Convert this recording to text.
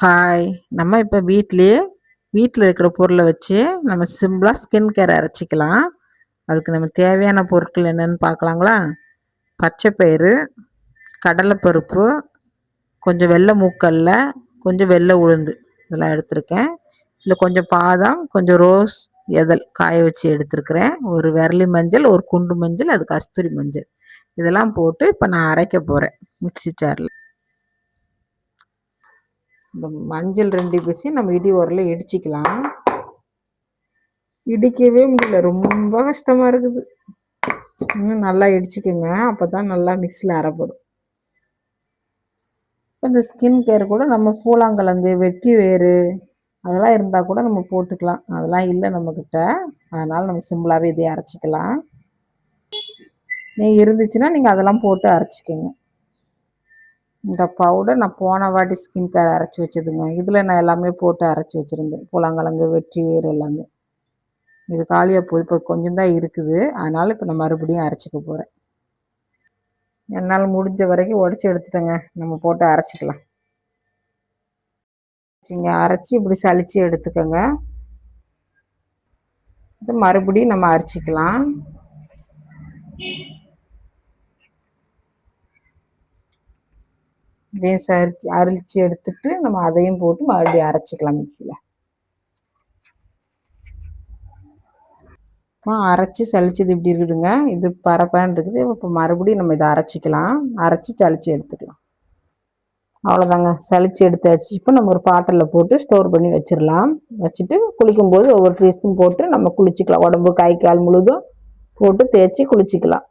Hi. நம்ம இப்போ வீட்டில் இருக்கிற பொருளை வச்சு நம்ம சிம்பிளாக ஸ்கின் கேர் அரைச்சிக்கலாம். அதுக்கு நம்ம தேவையான பொருட்கள் என்னென்னு பார்க்கலாங்களா? பச்சைப்பயிறு, கடலைப்பருப்பு, கொஞ்சம் வெள்ளை மூக்கல்ல, கொஞ்சம் வெள்ளை உளுந்து இதெல்லாம் எடுத்திருக்கேன். இதில் கொஞ்சம் பாதாம், கொஞ்சம் ரோஸ் எதழ் காய வச்சு எடுத்துருக்கிறேன். ஒரு விரலி மஞ்சள், ஒரு குண்டு மஞ்சள், அது கஸ்தூரி மஞ்சள். இதெல்லாம் போட்டு இப்போ நான் அரைக்க போகிறேன் மிக்ஸி ஜாரில். இந்த மஞ்சள் 2 பீஸையும் நம்ம இடி உரலில் இடிச்சிக்கலாம். இடிக்கவே முடியல, ரொம்ப கஷ்டமாக இருக்குது. இன்னும் நல்லா இடிச்சிக்கோங்க, அப்போ தான் நல்லா மிக்ஸியில் அரைப்படும். இப்போ இந்த ஸ்கின் கேர் கூட நம்ம பூலாங்கிழங்கு, வெட்டி வேறு அதெல்லாம் இருந்தால் கூட நம்ம போட்டுக்கலாம். அதெல்லாம் இல்லை நம்மக்கிட்ட, அதனால் நம்ம சிம்பிளாகவே இதையே அரைச்சிக்கலாம். நீங்கள் இருந்துச்சுன்னா நீங்கள் அதெல்லாம் போட்டு அரைச்சிக்கோங்க. இந்த பவுடர் நான் போன வாட்டி ஸ்கின் கேர் அரைச்சி வச்சதுங்க. இதில் நான் எல்லாமே போட்டு அரைச்சி வச்சுருந்தேன். பூலாங்கிழங்கு, வெற்றி வேறு எல்லாமே. இது காலியாக போகுது, இப்போ கொஞ்சம் தான் இருக்குது. அதனால் இப்போ நான் மறுபடியும் அரைச்சிக்க போகிறேன். என்னால் முடிஞ்ச வரைக்கும் உடச்சி எடுத்துட்டேங்க. நம்ம போட்டு அரைச்சிக்கலாம். அரைச்சி இப்படி சலிச்சு எடுத்துக்கோங்க. இது மறுபடியும் நம்ம அரைச்சிக்கலாம். இதையும் அரைச்சி எடுத்துட்டு நம்ம அதையும் போட்டு மறுபடியும் அரைச்சிக்கலாம் மிக்ஸியில். அரைச்சி சளிச்சது இப்படி இருக்குதுங்க. இது பரப்பான்னு இருக்குது. இப்போ மறுபடியும் நம்ம இதை அரைச்சிக்கலாம். அரைச்சி சளிச்சு எடுத்துக்கலாம். அவ்வளோதாங்க, சளிச்சு எடுத்தாச்சு. இப்போ நம்ம ஒரு பாட்டிலில் போட்டு ஸ்டோர் பண்ணி வச்சிடலாம். வச்சுட்டு குளிக்கும்போது ஒவ்வொரு டீஸ்பூன் போட்டு நம்ம குளிச்சிக்கலாம். உடம்பு கை கால் முழுதும் போட்டு தேய்ச்சி குளிச்சிக்கலாம்.